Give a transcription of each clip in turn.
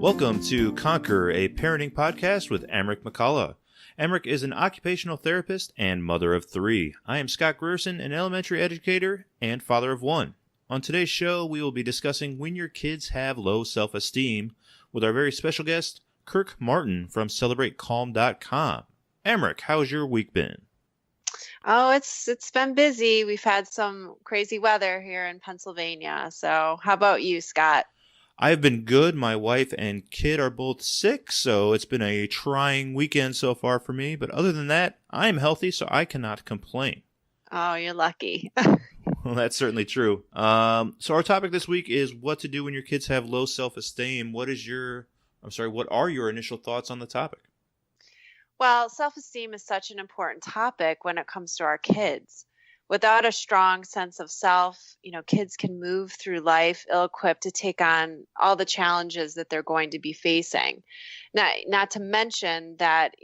Welcome to Conquer, a parenting podcast with Americ McCullough. Americ is an occupational therapist and mother of three. I am Scott Grierson, an elementary educator and father of one. On today's show, we will be discussing when your kids have low self-esteem with our very special guest, Kirk Martin from CelebrateCalm.com. Americ, how's your week been? Oh, it's been busy. We've had some crazy weather here in Pennsylvania. So how about you, Scott? I've been good. My wife and kid are both sick, so it's been a trying weekend so far for me. But other than that, I am healthy, so I cannot complain. Oh, you're lucky. Well, that's certainly true. So our topic this week is what to do when your kids have low self-esteem. What are your initial thoughts on the topic? Well, self-esteem is such an important topic when it comes to our kids. Without a strong sense of self, kids can move through life ill-equipped to take on all the challenges that they're going to be facing. Not to mention that,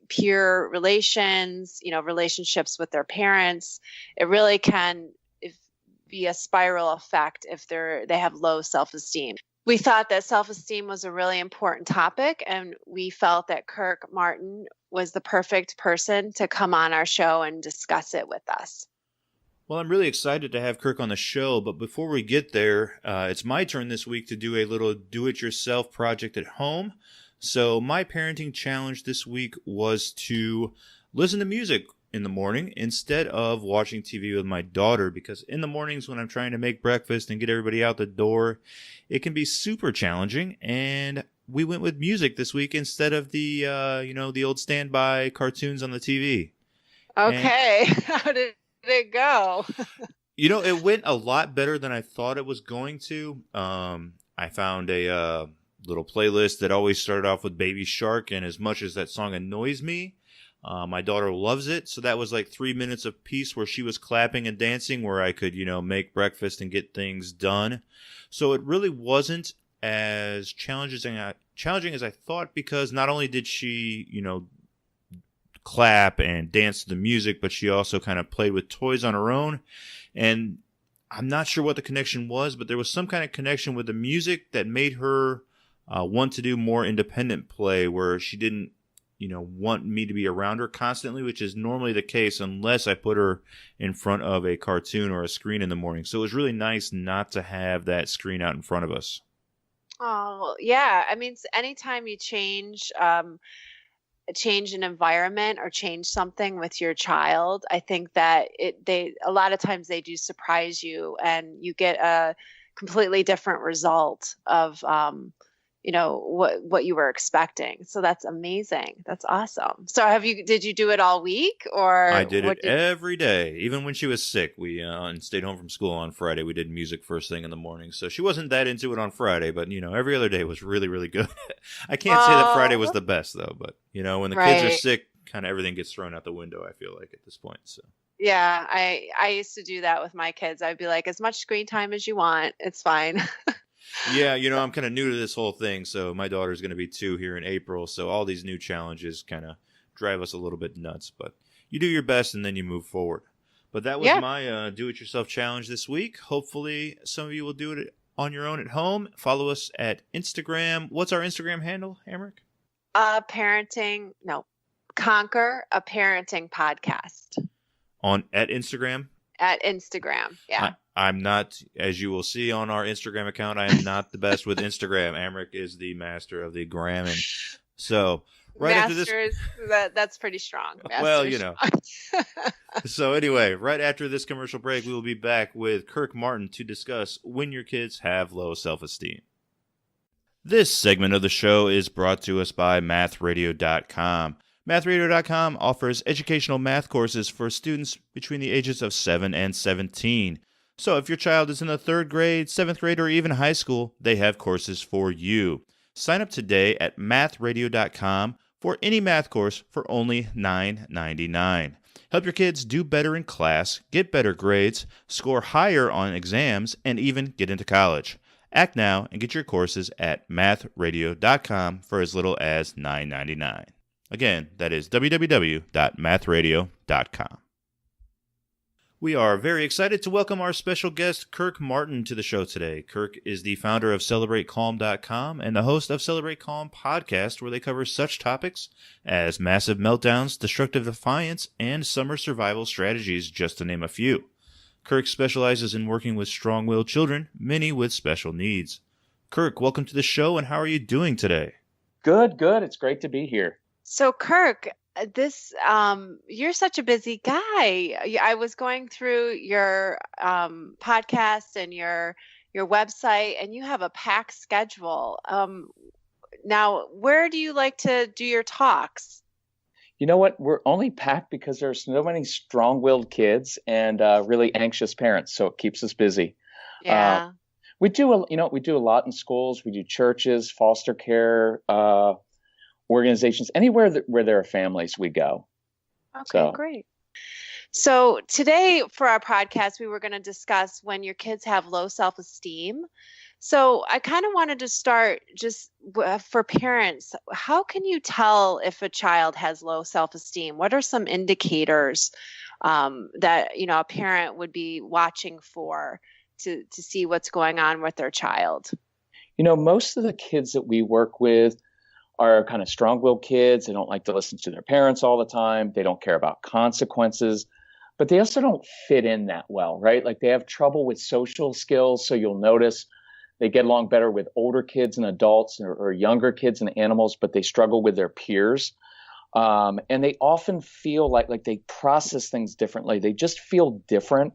peer relations, relationships with their parents, it really can be a spiral effect if they have low self-esteem. We thought that self-esteem was a really important topic, and we felt that Kirk Martin was the perfect person to come on our show and discuss it with us. Well, I'm really excited to have Kirk on the show, but before we get there, it's my turn this week to do a little do-it-yourself project at home. So my parenting challenge this week was to listen to music in the morning instead of watching TV with my daughter, because in the mornings when I'm trying to make breakfast and get everybody out the door, it can be super challenging. And we went with music this week instead of the old standby cartoons on the TV. Okay. How did it go? It went a lot better than I thought it was going to. I found a little playlist that always started off with Baby Shark, and as much as that song annoys me, my daughter loves it. So that was like 3 minutes of peace where she was clapping and dancing, where I could, make breakfast and get things done. So it really wasn't as challenging as I thought, because not only did she, clap and dance to the music, but she also kind of played with toys on her own. And I'm not sure what the connection was, but there was some kind of connection with the music that made her want to do more independent play, where she didn't want me to be around her constantly, which is normally the case unless I put her in front of a cartoon or a screen in the morning. So it was really nice not to have that screen out in front of us. Oh, yeah. I mean, anytime you change an environment or change something with your child, I think that a lot of times they do surprise you, and you get a completely different result of what you were expecting. So that's amazing. That's awesome. So did you do it all week, or? I did it every day. Even when she was sick, we stayed home from school on Friday. We did music first thing in the morning. So she wasn't that into it on Friday, but every other day was really, really good. I can't say that Friday was the best though, but when the kids are sick, kind of everything gets thrown out the window, I feel like, at this point. So yeah, I used to do that with my kids. I'd be like, as much screen time as you want, it's fine. Yeah, I'm kind of new to this whole thing, so my daughter's going to be 2 here in April, so all these new challenges kind of drive us a little bit nuts, but you do your best and then you move forward. But that was my do-it-yourself challenge this week. Hopefully some of you will do it on your own at home. Follow us at Instagram. What's our Instagram handle, Americ? Conquer a Parenting Podcast. At Instagram? At Instagram, yeah. I'm not, as you will see on our Instagram account, I am not the best with Instagram. Americ is the master of the gramming. So, after this, that's pretty strong. So anyway, right after this commercial break, we will be back with Kirk Martin to discuss when your kids have low self-esteem. This segment of the show is brought to us by MathRadio.com. MathRadio.com offers educational math courses for students between the ages of 7 and 17. So if your child is in the 3rd grade, 7th grade, or even high school, they have courses for you. Sign up today at MathRadio.com for any math course for only $9.99. Help your kids do better in class, get better grades, score higher on exams, and even get into college. Act now and get your courses at MathRadio.com for as little as $9.99. Again, that is www.mathradio.com. We are very excited to welcome our special guest, Kirk Martin, to the show today. Kirk is the founder of CelebrateCalm.com and the host of Celebrate Calm podcast, where they cover such topics as massive meltdowns, destructive defiance, and summer survival strategies, just to name a few. Kirk specializes in working with strong-willed children, many with special needs. Kirk, welcome to the show, and how are you doing today? Good. It's great to be here. So Kirk, you're such a busy guy. I was going through your podcast and your website, and you have a packed schedule. Now, where do you like to do your talks? You know what? We're only packed because there's so many strong-willed kids and really anxious parents, so it keeps us busy. Yeah. We do a lot in schools. We do churches, foster care, organizations, anywhere where there are families, we go. Okay, great. So today for our podcast, we were going to discuss when your kids have low self-esteem. So I kind of wanted to start just for parents. How can you tell if a child has low self-esteem? What are some indicators that a parent would be watching for to see what's going on with their child? Most of the kids that we work with are kind of strong-willed kids. They don't like to listen to their parents all the time. They don't care about consequences, but they also don't fit in that well, right? Like they have trouble with social skills. So you'll notice they get along better with older kids and adults or younger kids and animals, but they struggle with their peers. And they often feel like they process things differently. They just feel different.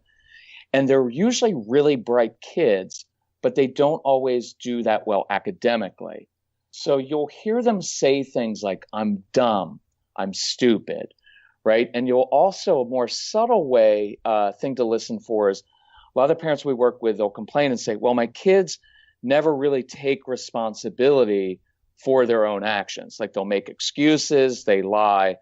And they're usually really bright kids, but they don't always do that well academically. So you'll hear them say things like, I'm dumb, I'm stupid, right? And you'll also, a more subtle thing to listen for is a lot of the parents we work with, they'll complain and say, well, my kids never really take responsibility for their own actions. Like they'll make excuses, they lie.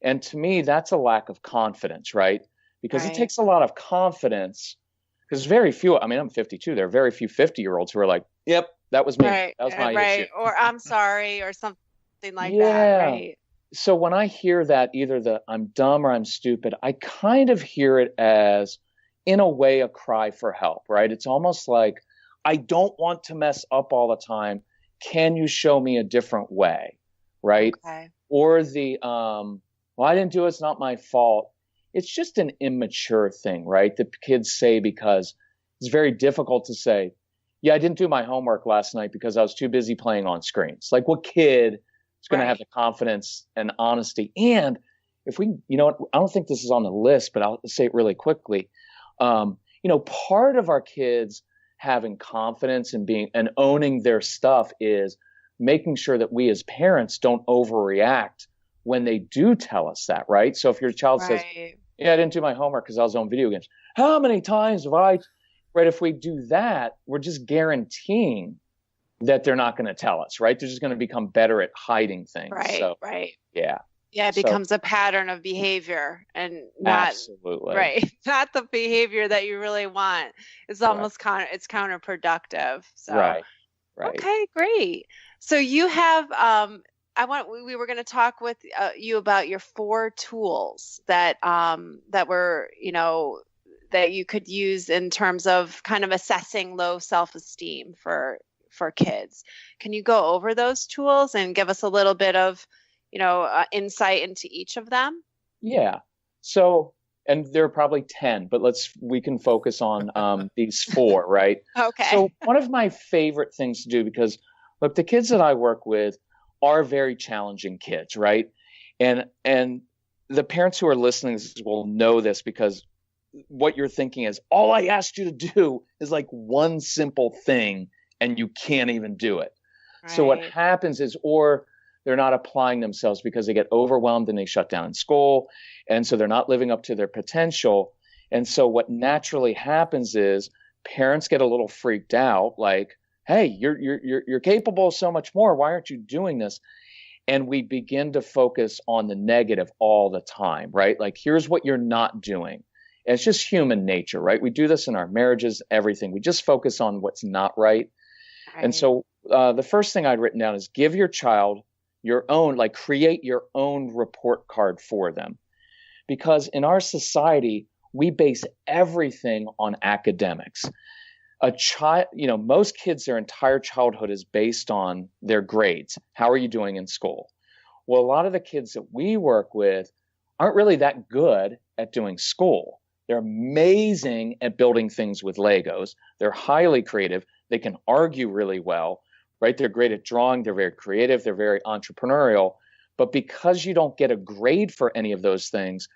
And to me, that's a lack of confidence, right? Because It takes a lot of confidence, because very few, I'm 52, there are very few 50-year-olds who are like, yep, that was me. Right, that was my issue. Or I'm sorry, or something like that, right? So when I hear that, either the I'm dumb or I'm stupid, I kind of hear it as, in a way, a cry for help, right? It's almost like, I don't want to mess up all the time. Can you show me a different way, right? Okay. Or well, I didn't do it, it's not my fault. It's just an immature thing, right? That kids say because it's very difficult to say, yeah, I didn't do my homework last night because I was too busy playing on screens. Like what kid is going to have the confidence and honesty? And if we, I don't think this is on the list, but I'll say it really quickly. Part of our kids having confidence and owning their stuff is making sure that we as parents don't overreact when they do tell us that, right? So if your child says, yeah, I didn't do my homework because I was on video games. How many times have I, right? If we do that, we're just guaranteeing that they're not going to tell us, right? They're just going to become better at hiding things. Right, so, right. Yeah. Yeah, it becomes a pattern of behavior and not absolutely right, not the behavior that you really want. It's almost it's counterproductive. So right. Okay, great. So you have we were going to talk with you about your 4 tools that were, that you could use in terms of kind of assessing low self-esteem for kids. Can you go over those tools and give us a little bit of insight into each of them? Yeah. So, and there are probably 10, but we can focus on these 4, right? Okay. So one of my favorite things to do, because look, the kids that I work with are very challenging kids, right? And the parents who are listening will know this, because what you're thinking is, all I asked you to do is like one simple thing and you can't even do it. Right. So what happens is, or they're not applying themselves because they get overwhelmed and they shut down in school. And so they're not living up to their potential. And so what naturally happens is parents get a little freaked out, like, hey, you're capable of so much more. Why aren't you doing this? And we begin to focus on the negative all the time, right? Like, here's what you're not doing. And it's just human nature, right? We do this in our marriages, everything. We just focus on what's not right. And so the first thing I'd written down is give your child your own, create your own report card for them. Because in our society, we base everything on academics. A child, most kids, their entire childhood is based on their grades. How are you doing in school? Well, a lot of the kids that we work with aren't really that good at doing school. They're amazing at building things with Legos. They're highly creative. They can argue really well, right? They're great at drawing. They're very creative. They're very entrepreneurial. But because you don't get a grade for any of those things,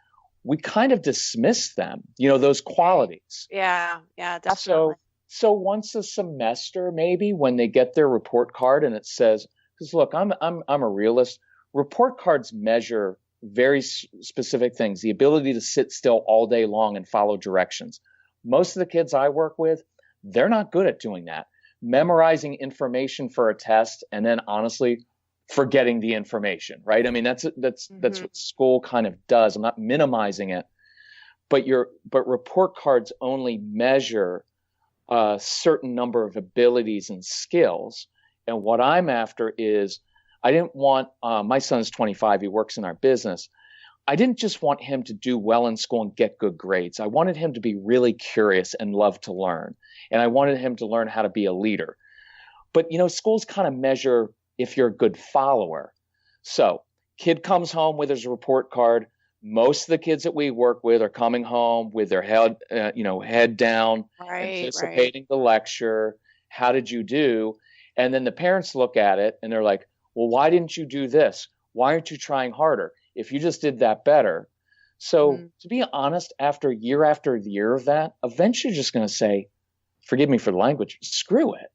we kind of dismiss them, those qualities. Yeah, definitely. So once a semester, maybe when they get their report card and it says, because look, I'm a realist. Report cards measure very specific things, the ability to sit still all day long and follow directions. Most of the kids I work with, they're not good at doing that. Memorizing information for a test and then honestly forgetting the information, right? I mean, that's what school kind of does. I'm not minimizing it, but report cards only measure a certain number of abilities and skills. And what I'm after is, I didn't want, my son's 25, he works in our business. I didn't just want him to do well in school and get good grades. I wanted him to be really curious and love to learn. And I wanted him to learn how to be a leader. But, schools kind of measure if you're a good follower. So kid comes home with his report card. Most of the kids that we work with are coming home with their head down, anticipating the lecture. How did you do? And then the parents look at it and they're like, well, why didn't you do this? Why aren't you trying harder? If you just did that better. So to be honest, after year of that, eventually you're just going to say, forgive me for the language, screw it.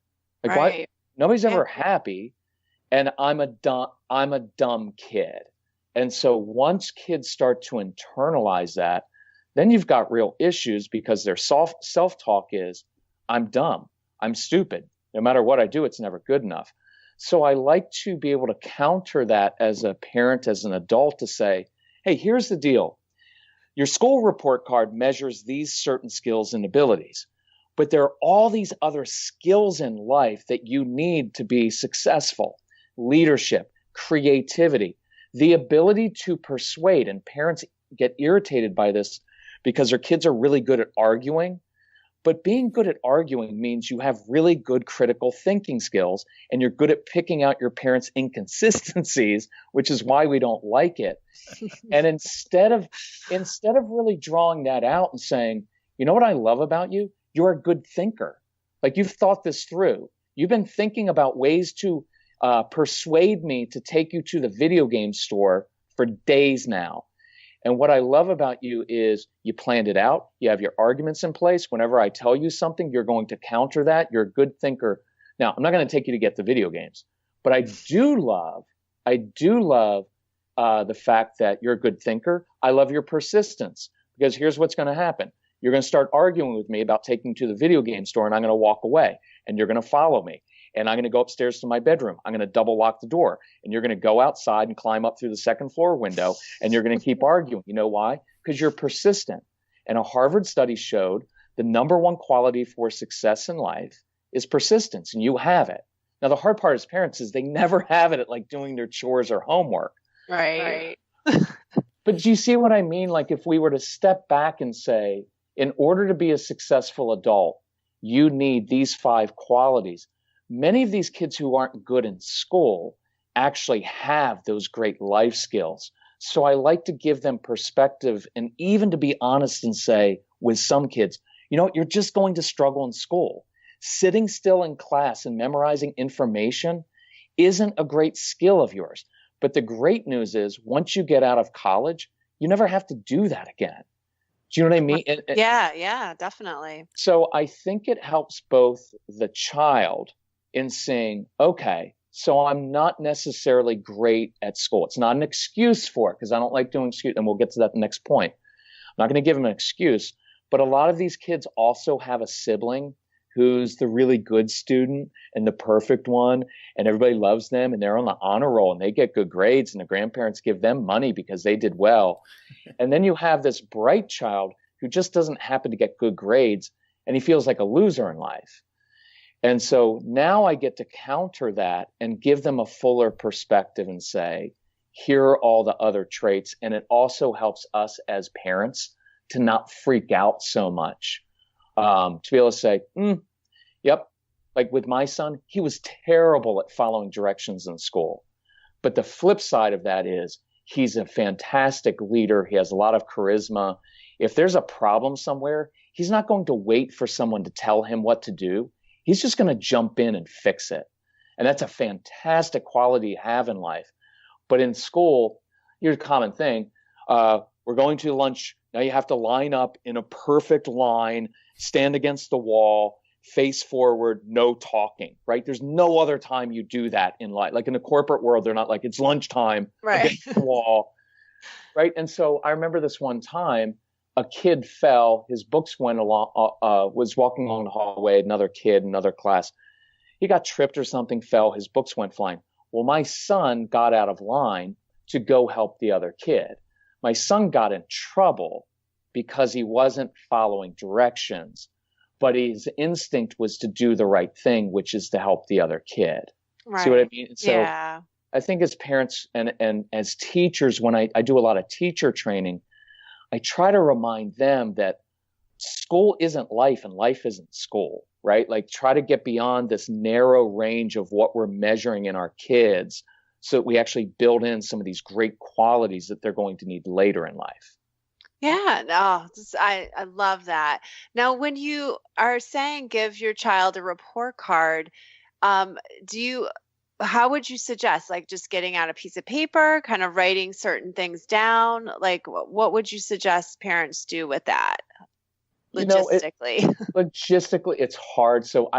Like why? Nobody's ever happy. And I'm a dumb kid. And so once kids start to internalize that, then you've got real issues because their self-talk is, I'm dumb, I'm stupid. No matter what I do, it's never good enough. So I like to be able to counter that as a parent, as an adult, to say, hey, here's the deal. Your school report card measures these certain skills and abilities, but there are all these other skills in life that you need to be successful. Leadership, creativity, the ability to persuade. And parents get irritated by this because their kids are really good at arguing. But being good at arguing means you have really good critical thinking skills and you're good at picking out your parents' inconsistencies, which is why we don't like it. And instead of really drawing that out and saying, you know what I love about you? You're a good thinker. Like you've thought this through. You've been thinking about ways to persuade me to take you to the video game store for days now. And what I love about you is you planned it out. You have your arguments in place. Whenever I tell you something, you're going to counter that. You're a good thinker. Now, I'm not going to take you to get the video games, but I do love the fact that you're a good thinker. I love your persistence because here's what's going to happen. You're going to start arguing with me about taking you to the video game store and I'm going to walk away and you're going to follow me. And I'm going to go upstairs to my bedroom. I'm going to double lock the door. And you're going to go outside and climb up through the second floor window. And you're going to keep arguing. You know why? Because you're persistent. And a Harvard study showed the number one quality for success in life is persistence. And you have it. Now, the hard part as parents is they never have it at like doing their chores or homework. Right. But do you see what I mean? Like if we were to step back and say, in order to be a successful adult, you need these 5 qualities. Many of these kids who aren't good in school actually have those great life skills. So I like to give them perspective and even to be honest and say with some kids, you're just going to struggle in school. Sitting still in class and memorizing information isn't a great skill of yours. But the great news is once you get out of college, you never have to do that again. Do you know what I mean? Yeah, definitely. So I think it helps both the child in saying, okay, so I'm not necessarily great at school. It's not an excuse for it because I don't like doing excuse, and we'll get to that next point. I'm not going to give them an excuse, but a lot of these kids also have a sibling who's the really good student and the perfect one, and everybody loves them, and they're on the honor roll, and they get good grades, and the grandparents give them money because they did well. And then you have this bright child who just doesn't happen to get good grades, and he feels like a loser in life. And so now I get to counter that and give them a fuller perspective and say, here are all the other traits. And it also helps us as parents to not freak out so much. To be able to say, yep. Like with my son, he was terrible at following directions in school. But the flip side of that is he's a fantastic leader. He has a lot of charisma. If there's a problem somewhere, he's not going to wait for someone to tell him what to do. He's just going to jump in and fix it. And that's a fantastic quality to have in life. But in school, here's a common thing. We're going to lunch. Now you have to line up in a perfect line, stand against the wall, face forward, no talking, right? There's no other time you do that in life. Like in the corporate world, they're not like, it's lunchtime, right, against the wall, right? And so I remember this one time, a kid fell, his books went along, was walking along the hallway, another kid, another class. He got tripped or something, fell, his books went flying. Well, my son got out of line to go help the other kid. My son got in trouble because he wasn't following directions, but his instinct was to do the right thing, which is to help the other kid. right. See what I mean? So Yeah. I think as parents and as teachers, when I do a lot of teacher training, I try to remind them that school isn't life and life isn't school, right? Like try to get beyond this narrow range of what we're measuring in our kids so that we actually build in some of these great qualities that they're going to need later in life. Yeah, no, I love that. Now, when you are saying give your child a report card, um, how would you suggest, like just getting out a piece of paper, kind of writing certain things down? Like, what would you suggest parents do with that logistically? Logistically, it's hard. So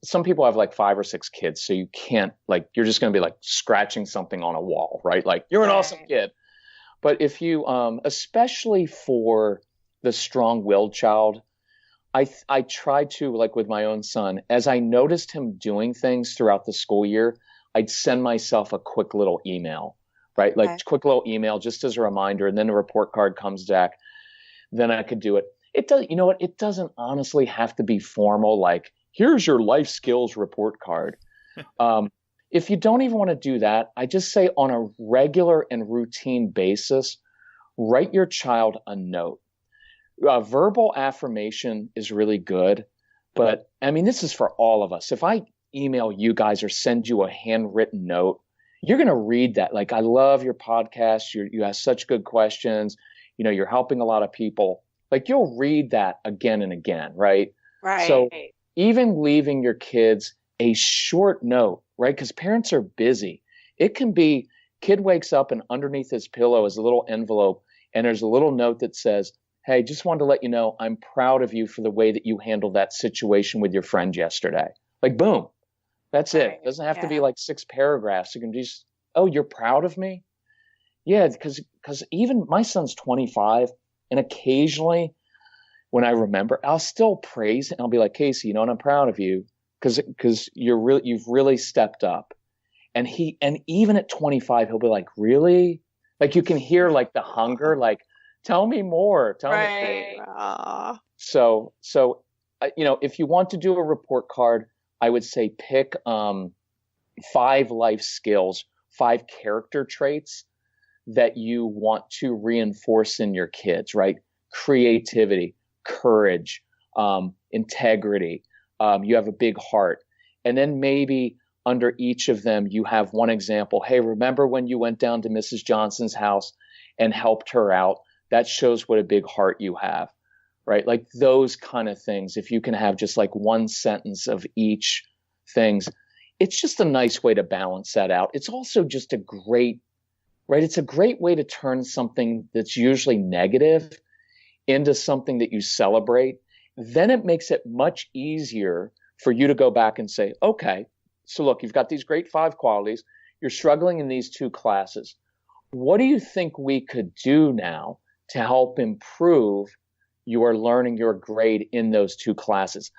some people have like 5 or 6 kids, so you can't like, you're just going to be like scratching something on a wall, right? Like you're an awesome kid. But if you, especially for the strong-willed child, I try to, like with my own son, as I noticed him doing things throughout the school year, I'd send myself a quick little email, right? Like quick little email just as a reminder, and then the report card comes back. Then I could do it. It does, you know what? It doesn't honestly have to be formal, like, here's your life skills report card. If you don't even want to do that, I just say on a regular and routine basis, write your child a note. Verbal affirmation is really good, but I mean, this is for all of us. If I email you guys or send you a handwritten note, you're going to read that. Like, I love your podcast. You ask such good questions. You know, you're helping a lot of people. Like, you'll read that again and again, right? Right. So even leaving your kids a short note, right? Because parents are busy. It can be kid wakes up and underneath his pillow is a little envelope and there's a little note that says, hey, just wanted to let you know I'm proud of you for the way that you handled that situation with your friend yesterday. Like, boom, that's it. It doesn't have to be like 6 paragraphs. You can just, oh, you're proud of me? Yeah, because even my son's 25 and occasionally when I remember, I'll still praise and I'll be like, Casey, you know what, I'm proud of you. Because you've really stepped up, and even at 25, he'll be like, really? Like you can hear like the hunger, like, tell me more, tell me more. So if you want to do a report card, I would say pick 5 life skills, 5 character traits that you want to reinforce in your kids, right? Creativity, courage, integrity. You have a big heart. And then maybe under each of them, you have one example. Hey, remember when you went down to Mrs. Johnson's house and helped her out? That shows what a big heart you have, right? Like those kind of things. If you can have just like one sentence of each things, it's just a nice way to balance that out. It's also just it's a great way to turn something that's usually negative into something that you celebrate. Then it makes it much easier for you to go back and say, okay, so look, you've got these great 5 qualities. You're struggling in these 2 classes. What do you think we could do now to help improve your learning, your grade in those 2 classes?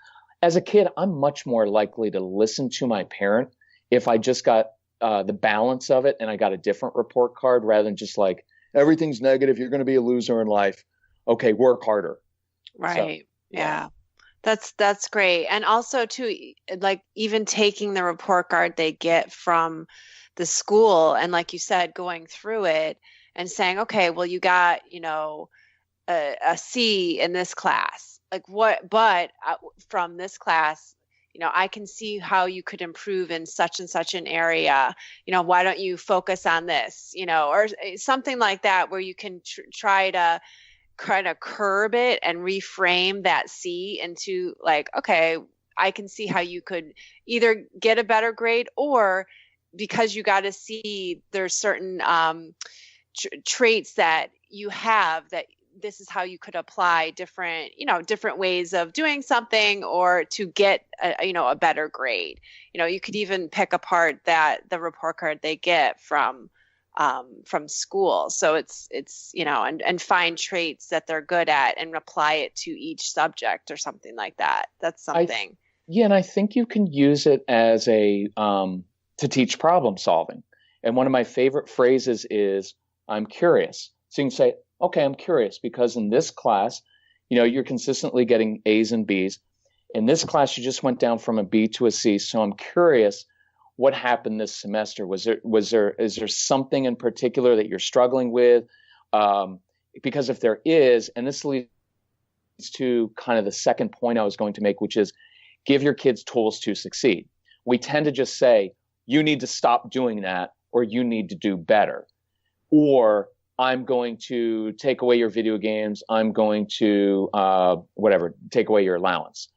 As a kid, I'm much more likely to listen to my parent if I just got the balance of it and I got a different report card rather than just like, everything's negative, you're going to be a loser in life. Okay, work harder. Right. So, yeah. That's great. And also too, like even taking the report card they get from the school and like you said, going through it and saying, okay, well, you got, a C in this class. Like what, but from this class, I can see how you could improve in such and such an area. Why don't you focus on this, or something like that, where you can try to kind of curb it and reframe that C into like, okay, I can see how you could either get a better grade, or because you got to see there's certain traits that you have that this is how you could apply different ways of doing something, or to get a better grade. You could even pick apart the report card they get from school. So it's and find traits that they're good at and apply it to each subject or something like that. That's something. And I think you can use it as to teach problem solving. And one of my favorite phrases is, I'm curious. So you can say, okay, I'm curious because in this class, you're consistently getting A's and B's. In this class, you just went down from a B to a C. So I'm curious what happened this semester. Is there something in particular that you're struggling with? Because if there is, and this leads to kind of the second point I was going to make, which is give your kids tools to succeed. We tend to just say, you need to stop doing that, or you need to do better. Or I'm going to take away your video games. I'm going to, take away your allowance.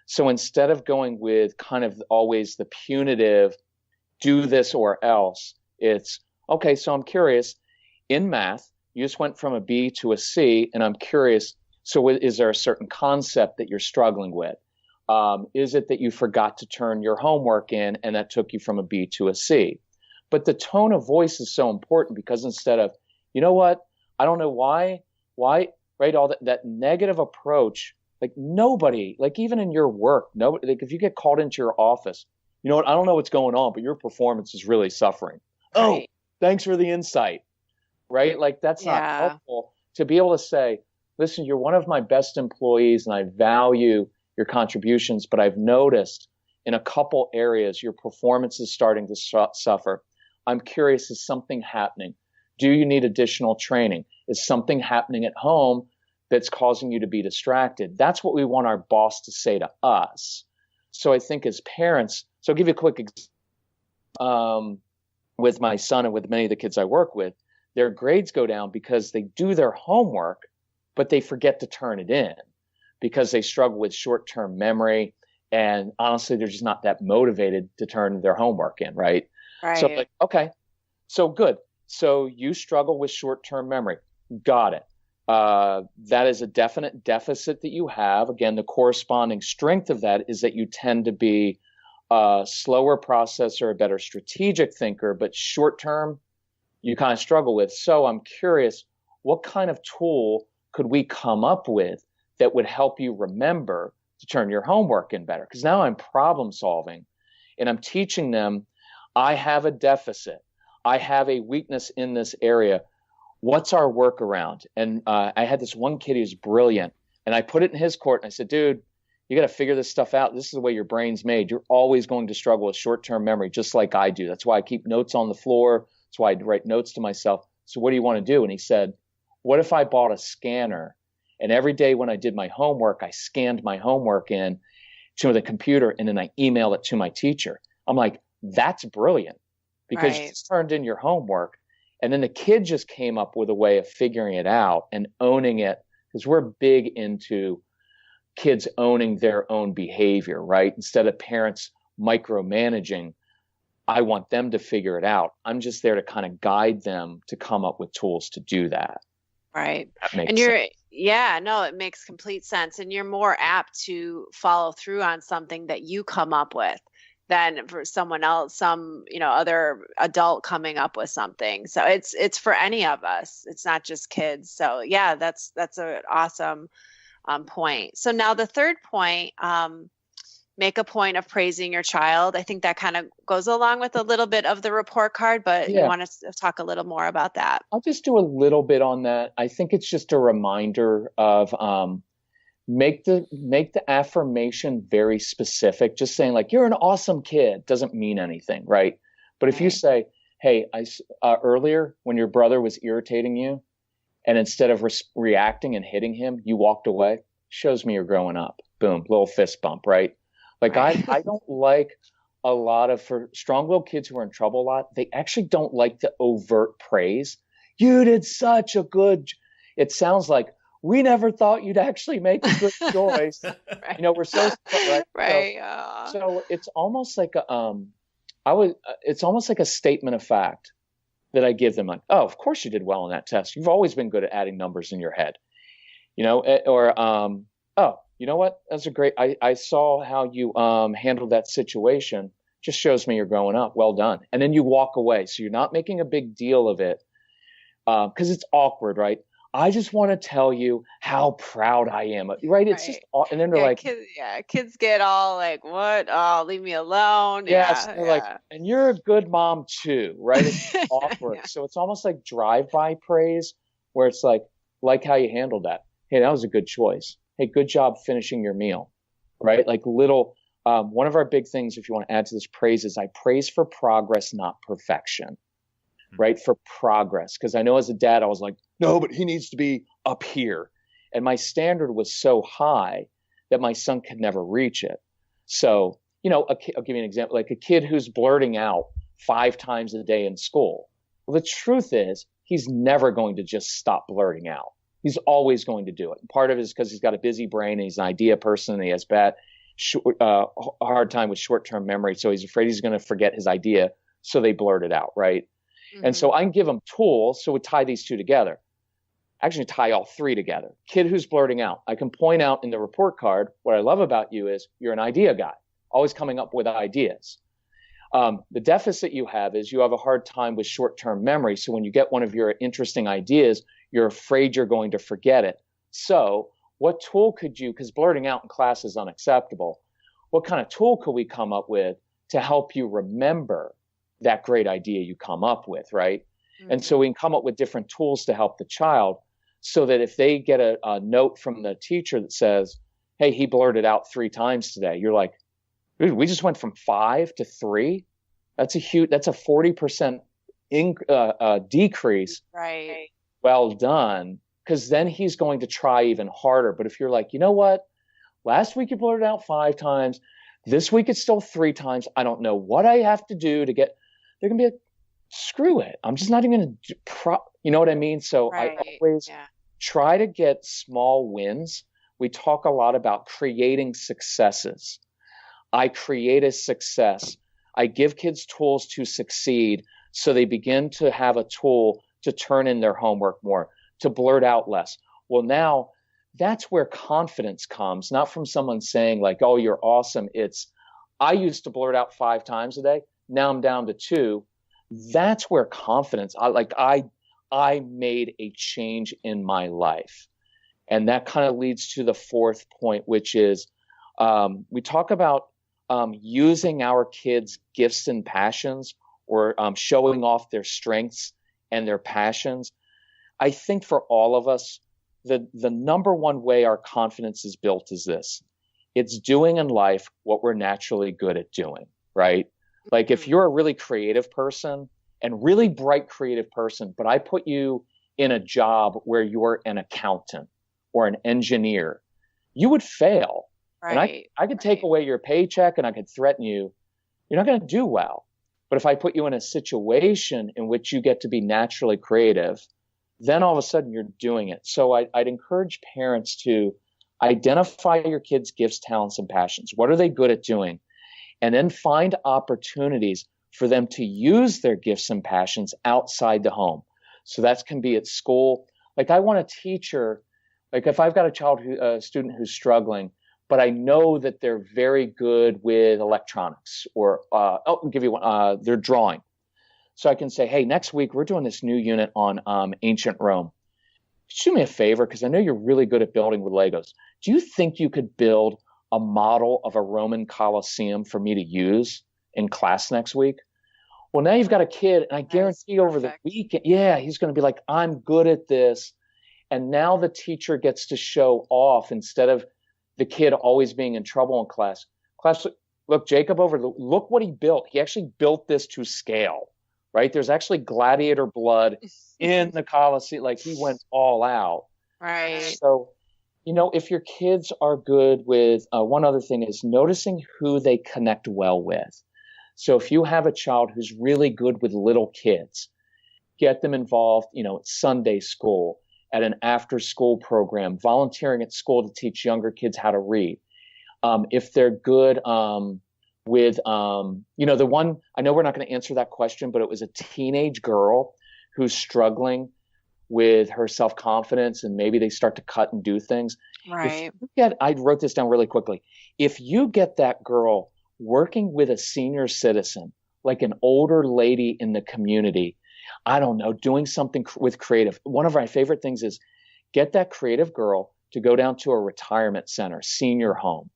So instead of going with kind of always the punitive, do this or else, it's, okay, so I'm curious. In math, you just went from a B to a C, and I'm curious, so is there a certain concept that you're struggling with? Is it that you forgot to turn your homework in, and that took you from a B to a C? But the tone of voice is so important, because instead of, you know what, I don't know why, right? All that negative approach, like nobody, like even in your work, nobody, like if you get called into your office, you know what, I don't know what's going on, but your performance is really suffering. Right. Oh, thanks for the insight, right? Like that's not helpful. To be able to say, listen, you're one of my best employees and I value your contributions, but I've noticed in a couple areas your performance is starting to suffer. I'm curious, is something happening? Do you need additional training? Is something happening at home that's causing you to be distracted? That's what we want our boss to say to us. So I think as parents, so I'll give you a quick example. With my son and with many of the kids I work with, their grades go down because they do their homework, but they forget to turn it in because they struggle with short-term memory. And honestly, they're just not that motivated to turn their homework in, right? Right. So like, okay, so good. So you struggle with short-term memory. Got it. That is a definite deficit that you have. Again, the corresponding strength of that is that you tend to be a slower processor, a better strategic thinker, but short-term, you kind of struggle with. So I'm curious, what kind of tool could we come up with that would help you remember to turn your homework in better? Because now I'm problem solving and I'm teaching them, I have a deficit. I have a weakness in this area. What's our workaround? And I had this one kid who's brilliant, and I put it in his court, and I said, dude, you got to figure this stuff out. This is the way your brain's made. You're always going to struggle with short-term memory, just like I do. That's why I keep notes on the floor. That's why I write notes to myself. So what do you want to do? And he said, what if I bought a scanner, and every day when I did my homework, I scanned my homework in to the computer, and then I emailed it to my teacher? I'm like, that's brilliant, because you just turned in your homework. And then the kid just came up with a way of figuring it out and owning it, because we're big into kids owning their own behavior, right? Instead of parents micromanaging, I want them to figure it out. I'm just there to kind of guide them to come up with tools to do that. Right. That makes And sense. it makes complete sense. And you're more apt to follow through on something that you come up with than for someone else, some, other adult coming up with something. So it's for any of us. It's not just kids. So yeah, that's an awesome point. So now the third point, make a point of praising your child. I think that kind of goes along with a little bit of the report card, but you want to talk a little more about that. I'll just do a little bit on that. I think it's just a reminder of make the affirmation very specific. Just saying like, you're an awesome kid doesn't mean anything, right? But if you say, hey, earlier when your brother was irritating you, And instead of reacting and hitting him, you walked away. Shows me you're growing up. Boom, little fist bump, right? Like Right. I don't like a lot of, for strong-willed kids who are in trouble a lot, they actually don't like the overt praise. You did such a good. It sounds like we never thought you'd actually make a good choice. Right. You know, we're so right. Right. So it's almost like a it's almost like a statement of fact that I give them, like, oh, of course you did well on that test. You've always been good at adding numbers in your head, you know, or oh, you know what? That's a great. I saw how you handled that situation. Just shows me you're growing up. Well done. And then you walk away, so you're not making a big deal of it because it's awkward, right? I just want to tell you how proud I am, right? It's just, and then they're like, kids get all like, what? Oh, leave me alone. yes, they're like, and you're a good mom too, right? It's awkward. Yeah. So it's almost like drive-by praise, where it's like how you handled that. Hey, that was a good choice. Hey, good job finishing your meal, right? Like little, one of our big things, if you want to add to this praise, is I praise for progress, not perfection, right? For progress. Because I know as a dad, I was like, no, but he needs to be up here. And my standard was so high that my son could never reach it. So, you know, I'll give you an example, like a kid who's blurting out 5 times a day in school. Well, the truth is he's never going to just stop blurting out. He's always going to do it. Part of it is because he's got a busy brain and he's an idea person and he has hard time with short-term memory. So he's afraid he's going to forget his idea. So they blurt it out, right? Mm-hmm. And so I can give him tools. So we tie these two together. Actually tie all 3 together. Kid who's blurting out. I can point out in the report card, what I love about you is you're an idea guy, always coming up with ideas. The deficit you have is you have a hard time with short-term memory. So when you get one of your interesting ideas, you're afraid you're going to forget it. So what tool could you, because blurting out in class is unacceptable, what kind of tool could we come up with to help you remember that great idea you come up with, right? Mm-hmm. And so we can come up with different tools to help the child so that if they get a note from the teacher that says, hey, he blurted out 3 times today, you're like, dude, we just went from 5 to 3. That's a 40% decrease. Right. Well done. Because then he's going to try even harder. But if you're like, you know what? Last week you blurted out 5 times. This week it's still 3 times. I don't know what I have to do to get. They're going to be like, screw it. I'm just not even going to you know what I mean? So I always try to get small wins. We talk a lot about creating successes. I create a success. I give kids tools to succeed so they begin to have a tool to turn in their homework more, to blurt out less. Well, now that's where confidence comes, not from someone saying like, oh, you're awesome. It's, I used to blurt out 5 times a day. Now I'm down to 2. That's where confidence, I made a change in my life. And that kind of leads to the 4th point, which is we talk about using our kids' gifts and passions, or showing off their strengths and their passions. I think for all of us, the number one way our confidence is built is this. It's doing in life what we're naturally good at doing, right? Like if you're a really creative person and really bright creative person, but I put you in a job where you're an accountant or an engineer, you would fail. Right. And I could take away your paycheck and I could threaten you. You're not going to do well. But if I put you in a situation in which you get to be naturally creative, then all of a sudden you're doing it. So I'd encourage parents to identify your kids' gifts, talents, and passions. What are they good at doing? And then find opportunities for them to use their gifts and passions outside the home. So that can be at school. Like I want a teacher, like if I've got a student who's struggling, but I know that they're very good with electronics or, I'll give you one, they're drawing. So I can say, hey, next week we're doing this new unit on ancient Rome. Could you do me a favor? Because I know you're really good at building with Legos. Do you think you could build a model of a Roman Colosseum for me to use in class next week? Well, now you've got a kid, and I guarantee over the weekend, he's going to be like, I'm good at this. And now the teacher gets to show off instead of the kid always being in trouble in class. Look, Jacob look what he built. He actually built this to scale. right? There's actually gladiator blood in the Colosseum. Like he went all out. Right. So, if your kids are good with one other thing is noticing who they connect well with. So if you have a child who's really good with little kids, get them involved, at Sunday school, at an after school program, volunteering at school to teach younger kids how to read. If they're good with, the one, I know we're not going to answer that question, but it was a teenage girl who's struggling with her self-confidence and maybe they start to cut and do things. Right. I wrote this down really quickly. If you get that girl working with a senior citizen, like an older lady in the community, I don't know, doing something with creative. One of my favorite things is get that creative girl to go down to a retirement center, senior home,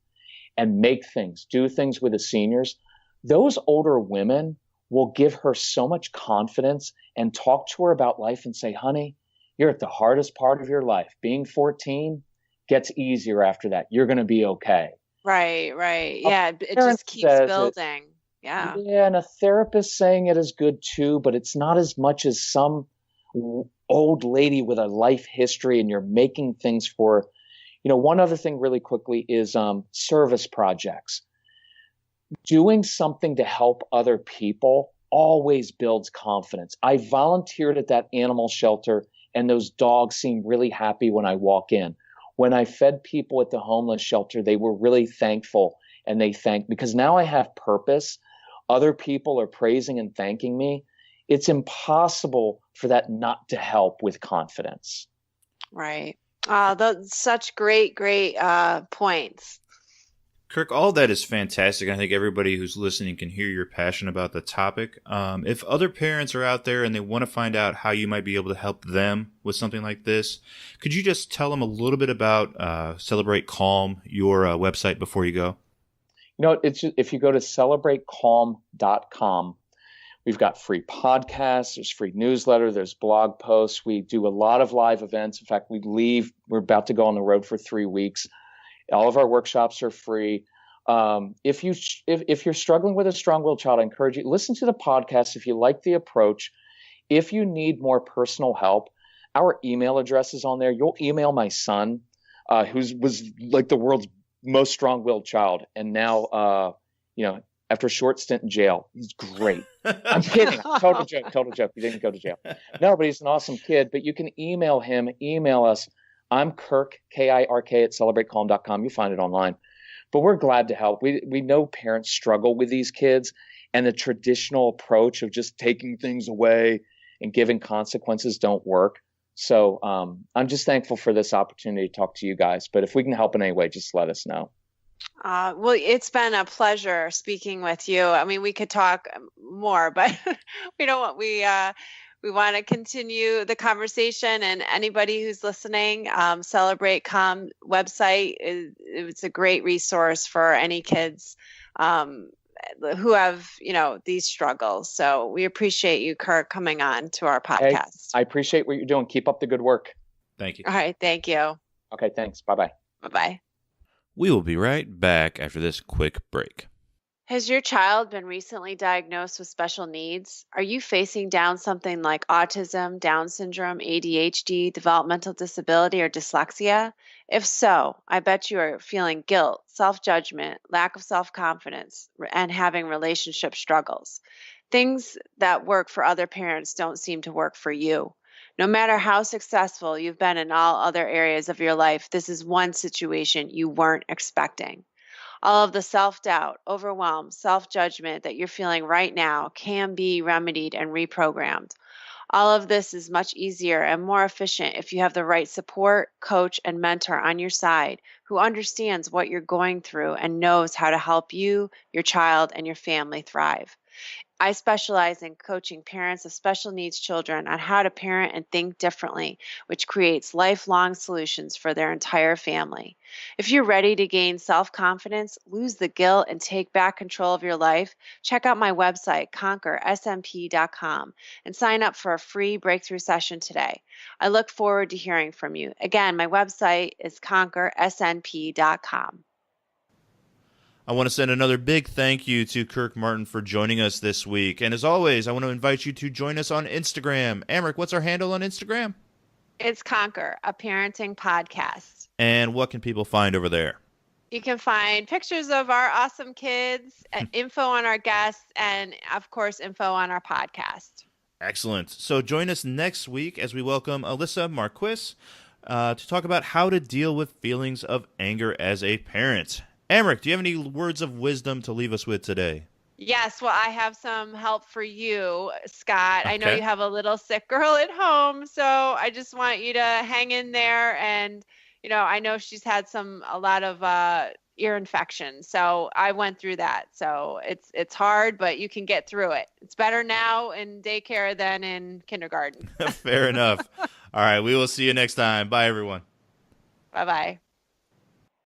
and make things, do things with the seniors. Those older women will give her so much confidence and talk to her about life and say, honey, you're at the hardest part of your life. Being 14 gets easier after that. You're going to be okay. Right. Yeah. It parent just keeps says it. building. Yeah. Yeah, and a therapist saying it is good too, but it's not as much as some old lady with a life history and you're making things for, one other thing really quickly is service projects. Doing something to help other people always builds confidence. I volunteered at that animal shelter and those dogs seemed really happy when I walk in. When I fed people at the homeless shelter, they were really thankful and they thanked because now I have purpose. Other people are praising and thanking me. It's impossible for that not to help with confidence. Right. That's such great points. Kirk, all that is fantastic. I think everybody who's listening can hear your passion about the topic. If other parents are out there and they want to find out how you might be able to help them with something like this, could you just tell them a little bit about Celebrate Calm, your website, before you go? If you go to celebratecalm.com, we've got free podcasts, there's free newsletter, there's blog posts. We do a lot of live events. In fact, we're about to go on the road for 3 weeks. All of our workshops are free. If you're struggling with a strong-willed child, I encourage you, listen to the podcast if you like the approach. If you need more personal help, our email address is on there. You'll email my son, who was like the world's most strong-willed child. And now, after a short stint in jail, he's great. I'm kidding. Total joke. He didn't go to jail. No, but he's an awesome kid. But you can email us. I'm Kirk, Kirk, at celebratecalm.com. You find it online. But we're glad to help. We know parents struggle with these kids, and the traditional approach of just taking things away and giving consequences don't work. So I'm just thankful for this opportunity to talk to you guys. But if we can help in any way, just let us know. Well, it's been a pleasure speaking with you. I mean, we could talk more, but we don't want, we want to continue the conversation, and anybody who's listening, Celebrate Calm website it's a great resource for any kids who have, these struggles. So we appreciate you, Kirk, coming on to our podcast. Hey, I appreciate what you're doing. Keep up the good work. Thank you. All right. Thank you. Okay. Thanks. Bye-bye. Bye-bye. We will be right back after this quick break. Has your child been recently diagnosed with special needs? Are you facing down something like autism, Down syndrome, ADHD, developmental disability, or dyslexia? If so, I bet you are feeling guilt, self-judgment, lack of self-confidence, and having relationship struggles. Things that work for other parents don't seem to work for you. No matter how successful you've been in all other areas of your life, this is one situation you weren't expecting. All of the self-doubt, overwhelm, self-judgment that you're feeling right now can be remedied and reprogrammed. All of this is much easier and more efficient if you have the right support, coach, and mentor on your side who understands what you're going through and knows how to help you, your child, and your family thrive. I specialize in coaching parents of special needs children on how to parent and think differently, which creates lifelong solutions for their entire family. If you're ready to gain self-confidence, lose the guilt, and take back control of your life, check out my website, conquersmp.com, and sign up for a free breakthrough session today. I look forward to hearing from you. Again, my website is conquersnp.com. I want to send another big thank you to Kirk Martin for joining us this week. And as always, I want to invite you to join us on Instagram. Americ, what's our handle on Instagram? It's Conquer, a parenting podcast. And what can people find over there? You can find pictures of our awesome kids, info on our guests, and of course, info on our podcast. Excellent. So join us next week as we welcome Alyssa Marquis to talk about how to deal with feelings of anger as a parent. Americ, do you have any words of wisdom to leave us with today? Yes, well, I have some help for you, Scott. Okay. I know you have a little sick girl at home, so I just want you to hang in there. And, I know she's had a lot of ear infection, so I went through that. So it's hard, but you can get through it. It's better now in daycare than in kindergarten. Fair enough. All right, we will see you next time. Bye, everyone. Bye-bye.